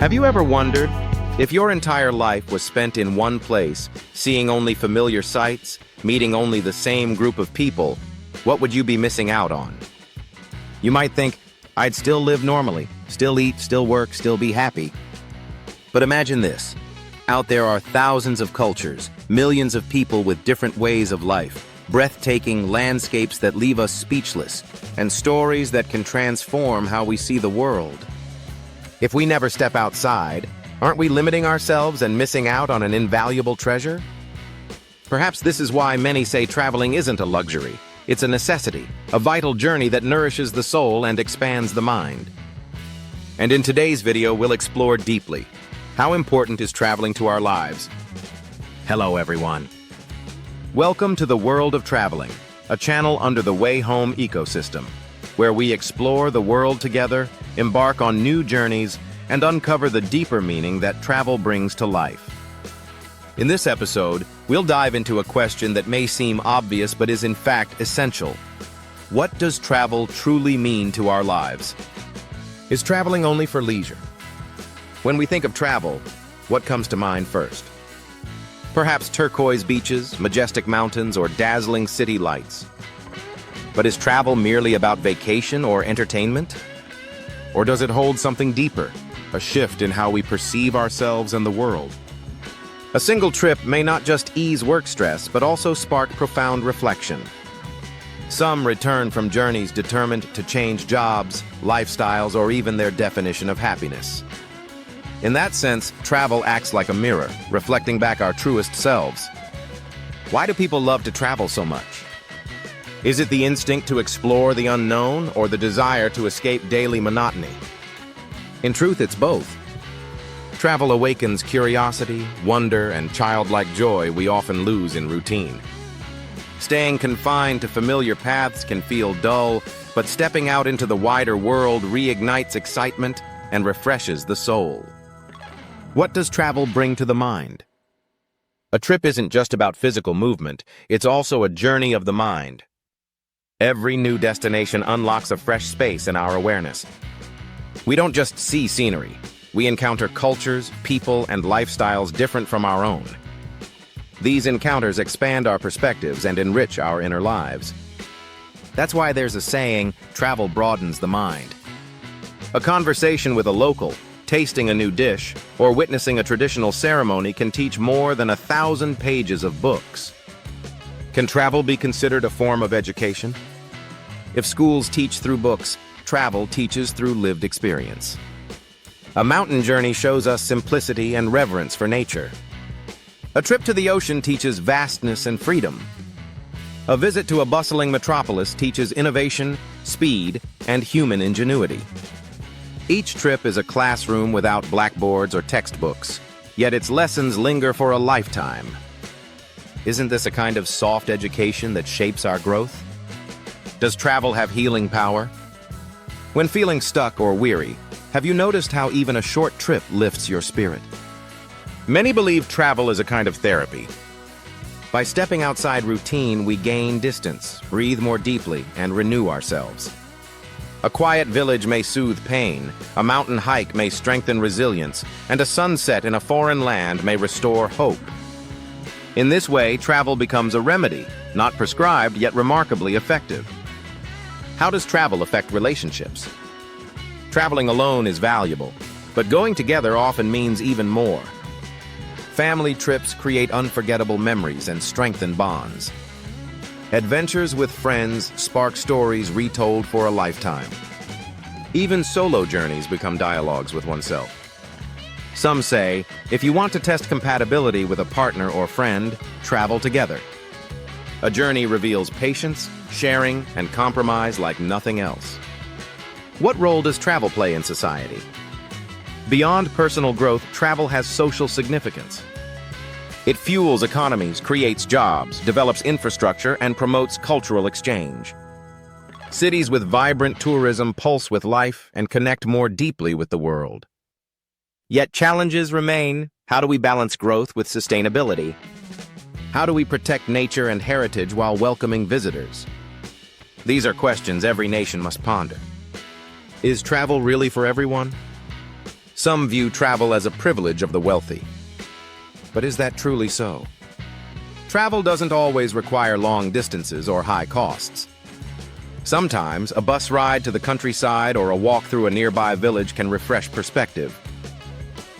Have you ever wondered, if your entire life was spent in one place, seeing only familiar sights, meeting only the same group of people, what would you be missing out on? You might think, I'd still live normally, still eat, still work, still be happy. But imagine this. Out there are thousands of cultures, millions of people with different ways of life, breathtaking landscapes that leave us speechless, and stories that can transform how we see the world. If we never step outside, aren't we limiting ourselves and missing out on an invaluable treasure? Perhaps this is why many say traveling isn't a luxury. It's a necessity, a vital journey that nourishes the soul and expands the mind. And in today's video, we'll explore deeply. How important is traveling to our lives? Hello, everyone. Welcome to the world of traveling, a channel under the Way Home ecosystem, where we explore the world together, embark on new journeys, and uncover the deeper meaning that travel brings to life. In this episode, we'll dive into a question that may seem obvious but is in fact essential. What does travel truly mean to our lives? Is traveling only for leisure? When we think of travel, what comes to mind first? Perhaps turquoise beaches, majestic mountains, or dazzling city lights. But is travel merely about vacation or entertainment? Or does it hold something deeper, a shift in how we perceive ourselves and the world? A single trip may not just ease work stress, but also spark profound reflection. Some return from journeys determined to change jobs, lifestyles, or even their definition of happiness. In that sense, travel acts like a mirror, reflecting back our truest selves. Why do people love to travel so much? Is it the instinct to explore the unknown or the desire to escape daily monotony? In truth, it's both. Travel awakens curiosity, wonder, and childlike joy we often lose in routine. Staying confined to familiar paths can feel dull, but stepping out into the wider world reignites excitement and refreshes the soul. What does travel bring to the mind? A trip isn't just about physical movement, it's also a journey of the mind. Every new destination unlocks a fresh space in our awareness. We don't just see scenery. We encounter cultures, people, and lifestyles different from our own. These encounters expand our perspectives and enrich our inner lives. That's why there's a saying, travel broadens the mind. A conversation with a local, tasting a new dish, or witnessing a traditional ceremony can teach more than 1,000 pages of books. Can travel be considered a form of education? If schools teach through books, travel teaches through lived experience. A mountain journey shows us simplicity and reverence for nature. A trip to the ocean teaches vastness and freedom. A visit to a bustling metropolis teaches innovation, speed, and human ingenuity. Each trip is a classroom without blackboards or textbooks, yet its lessons linger for a lifetime. Isn't this a kind of soft education that shapes our growth? Does travel have healing power? When feeling stuck or weary, have you noticed how even a short trip lifts your spirit? Many believe travel is a kind of therapy. By stepping outside routine, we gain distance, breathe more deeply, and renew ourselves. A quiet village may soothe pain, a mountain hike may strengthen resilience, and a sunset in a foreign land may restore hope. In this way, travel becomes a remedy, not prescribed, yet remarkably effective. How does travel affect relationships? Traveling alone is valuable, but going together often means even more. Family trips create unforgettable memories and strengthen bonds. Adventures with friends spark stories retold for a lifetime. Even solo journeys become dialogues with oneself. Some say, if you want to test compatibility with a partner or friend, travel together. A journey reveals patience, sharing, and compromise like nothing else. What role does travel play in society? Beyond personal growth, travel has social significance. It fuels economies, creates jobs, develops infrastructure, and promotes cultural exchange. Cities with vibrant tourism pulse with life and connect more deeply with the world. Yet challenges remain. How do we balance growth with sustainability? How do we protect nature and heritage while welcoming visitors? These are questions every nation must ponder. Is travel really for everyone? Some view travel as a privilege of the wealthy. But is that truly so? Travel doesn't always require long distances or high costs. Sometimes, a bus ride to the countryside or a walk through a nearby village can refresh perspective.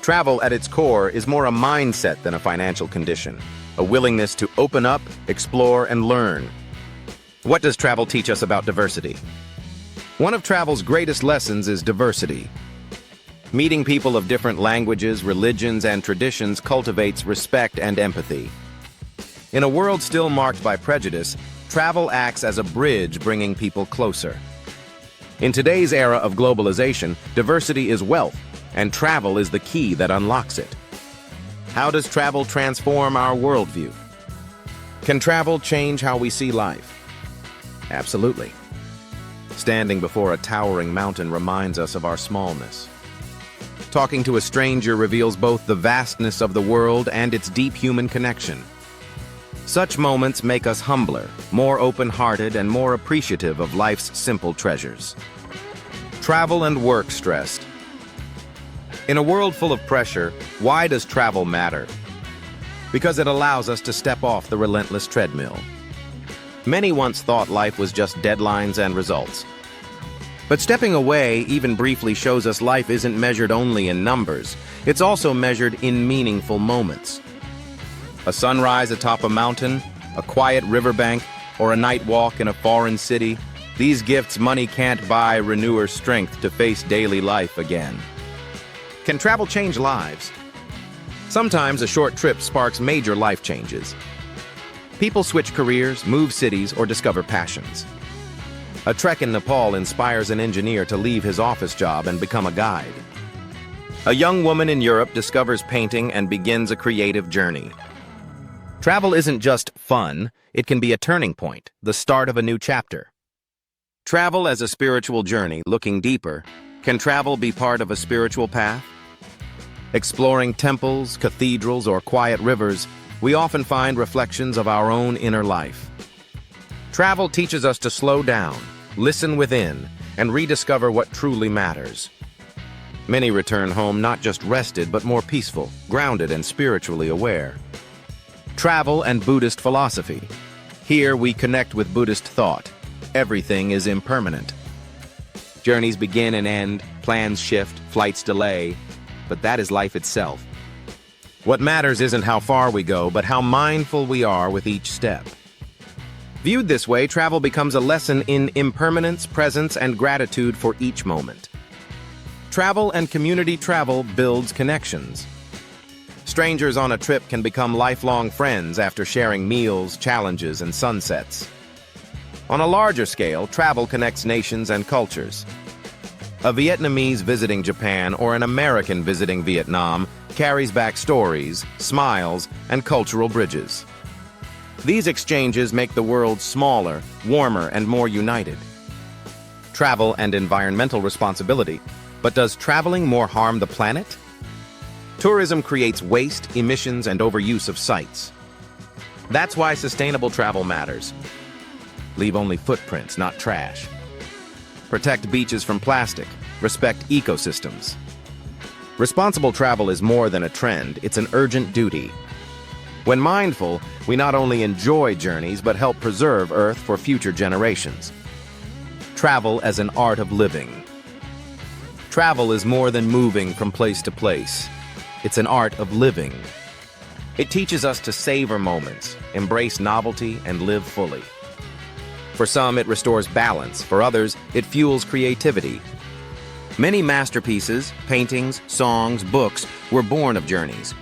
Travel at its core is more a mindset than a financial condition, a willingness to open up, explore, and learn. What does travel teach us about diversity? One of travel's greatest lessons is diversity. Meeting people of different languages, religions, and traditions cultivates respect and empathy. In a world still marked by prejudice, travel acts as a bridge bringing people closer. In today's era of globalization, diversity is wealth, and travel is the key that unlocks it. How does travel transform our worldview? Can travel change how we see life? Absolutely. Standing before a towering mountain reminds us of our smallness. Talking to a stranger reveals both the vastness of the world and its deep human connection. Such moments make us humbler, more open-hearted, and more appreciative of life's simple treasures. Travel and work stressed. In a world full of pressure, why does travel matter? Because it allows us to step off the relentless treadmill. Many once thought life was just deadlines and results. But stepping away, even briefly, shows us life isn't measured only in numbers. It's also measured in meaningful moments. A sunrise atop a mountain, a quiet riverbank, or a night walk in a foreign city, these gifts money can't buy renew our strength to face daily life again. Can travel change lives? Sometimes a short trip sparks major life changes. People switch careers, move cities, or discover passions. A trek in Nepal inspires an engineer to leave his office job and become a guide. A young woman in Europe discovers painting and begins a creative journey. Travel isn't just fun, it can be a turning point, the start of a new chapter. Travel as a spiritual journey, looking deeper. Can travel be part of a spiritual path? Exploring temples, cathedrals, or quiet rivers, we often find reflections of our own inner life. Travel teaches us to slow down, listen within, and rediscover what truly matters. Many return home not just rested, but more peaceful, grounded, and spiritually aware. Travel and Buddhist philosophy. Here we connect with Buddhist thought. Everything is impermanent. Journeys begin and end, plans shift, flights delay, but that is life itself. What matters isn't how far we go, but how mindful we are with each step. Viewed this way, travel becomes a lesson in impermanence, presence, and gratitude for each moment. Travel and community travel builds connections. Strangers on a trip can become lifelong friends after sharing meals, challenges, and sunsets. On a larger scale, travel connects nations and cultures. A Vietnamese visiting Japan or an American visiting Vietnam carries back stories, smiles, and cultural bridges. These exchanges make the world smaller, warmer, and more united. Travel and environmental responsibility. But does traveling more harm the planet? Tourism creates waste, emissions, and overuse of sites. That's why sustainable travel matters. Leave only footprints, not trash. Protect beaches from plastic. Respect ecosystems. Responsible travel is more than a trend, it's an urgent duty. When mindful, we not only enjoy journeys, but help preserve Earth for future generations. Travel as an art of living. Travel is more than moving from place to place. It's an art of living. It teaches us to savor moments, embrace novelty, and live fully. For some, it restores balance. For others, it fuels creativity. Many masterpieces, paintings, songs, books were born of journeys.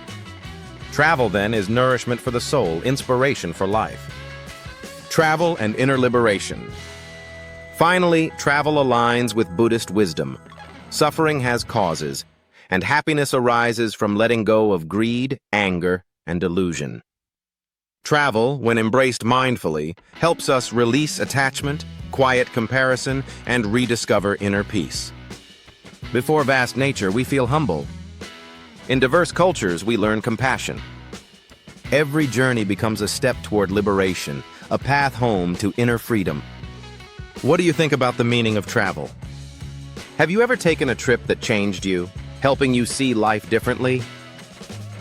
Travel, then, is nourishment for the soul, inspiration for life. Travel and inner liberation. Finally, travel aligns with Buddhist wisdom. Suffering has causes, and happiness arises from letting go of greed, anger, and delusion. Travel, when embraced mindfully, helps us release attachment, quiet comparison, and rediscover inner peace. Before vast nature, we feel humble. In diverse cultures, we learn compassion. Every journey becomes a step toward liberation, a path home to inner freedom. What do you think about the meaning of travel? Have you ever taken a trip that changed you? helping you see life differently?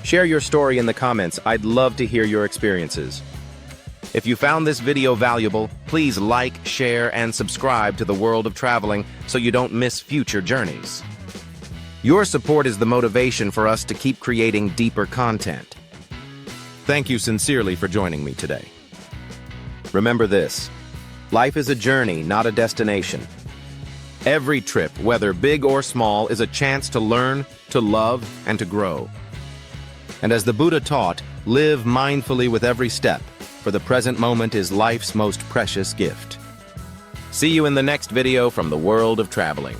Share your story in the comments. I'd love to hear your experiences. If you found this video valuable, please like, share, and subscribe to the World of Traveling so you don't miss future journeys. Your support is the motivation for us to keep creating deeper content. Thank you sincerely for joining me today. Remember this: life is a journey, not a destination. Every trip, whether big or small, is a chance to learn, to love, and to grow. And as the Buddha taught, live mindfully with every step, for the present moment is life's most precious gift. See you in the next video from the World of Traveling.